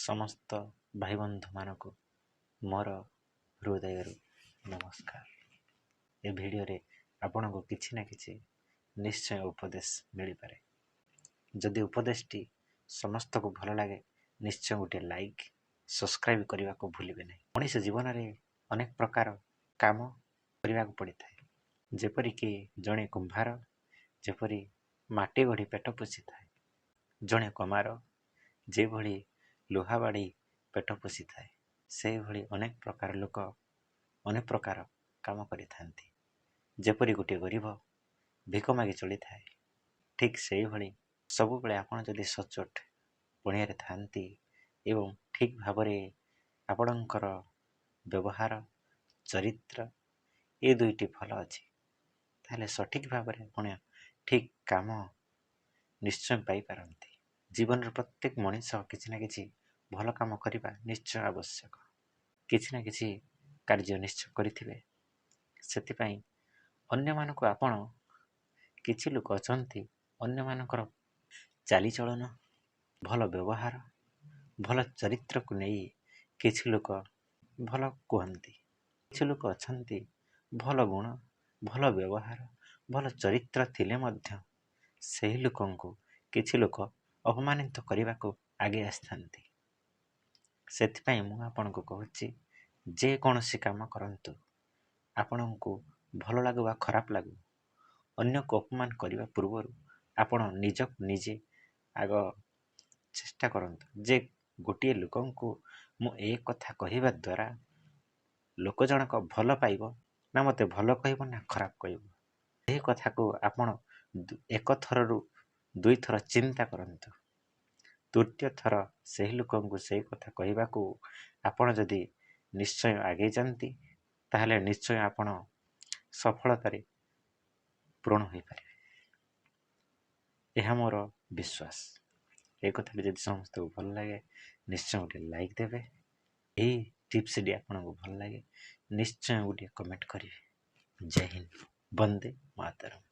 समस्त भाई बंधु मानक मोर हृदय नमस्कार। ए भिडियो रे आपण को किछि ना किछि निश्चय उपदेश मिल पारे। जदि उपदेशटी समस्त को भल लगे निश्चय गोटे लाइक सब्सक्राइब करने को भूलिबे नहीं। मनुष्य जीवन में अनेक प्रकार काम करने को पड़ी था। जेपरी कि जड़े कुंभार जेपरी माटी गढ़ी पेट पोषी थाए, जड़े कमार जे भली लुहा बाड़ी पेट पोषी थाए, से भली अनेक प्रकार लोक अनेक प्रकार काम करिथांती। जेपरी गोटे गरीब भिक मागी चली थाए, ठीक से भली सब बेले आपण जदि सचोट पुण्य थांती एवं ठीक भावरे आपणकर व्यवहार चरित्र ए दुईटी भल अच्छी, ताहले सठिक भावरे पुण्य ठीक काम निश्चय पाई पारंती। जीवन प्रत्येक मनुष्य किछि ना किछि भल काम करिबा निश्चय आवश्यक। किछि ना किछि कार्य निश्चय करिथिबे। सेतिपई अन्य मानको आपण किछि लोक अछंती अन्य मानकर चाली चलन भल व्यवहार भल चरित्र को नहीं किछि लोक भल कहंती, किछि लोक अछंती भल गुण भल व्यवहार भल चरित्र थिले मध्य सही लोकंको किछि लोक अपमानित करने को आगे आसथांती। सेतिपई मु आपनको कहूछि जे कोनोसी काम करंतु आपनको भल लागु वा खराब लागु अन्य को अपमान करने पूर्व आपण निजक निजे आग चेष्टा करंतु जे गोटे लोकंको मु ए कथा कहिबा द्वारा लोक जनक भल पाइबो ना मते भल कहबो ना खराब कहबो। ए कथा को आपण एक थररु दुई थर चिंता करंतु। तृतीय थर सही लोकंको सही कथा कहबा को आपण जदि निश्चय आगे जानती ताहले निश्चय आपण सफलतारे पूर्ण होई पारे। यह मोर विश्वास। एक कथा भी जदि समस्त को भल लगे निश्चय गोटे लाइक देवे। यही टिप्स डी आपन को भल लगे निश्चय गोटे कमेंट करेंगे। जय हिंद, वंदे मातरम।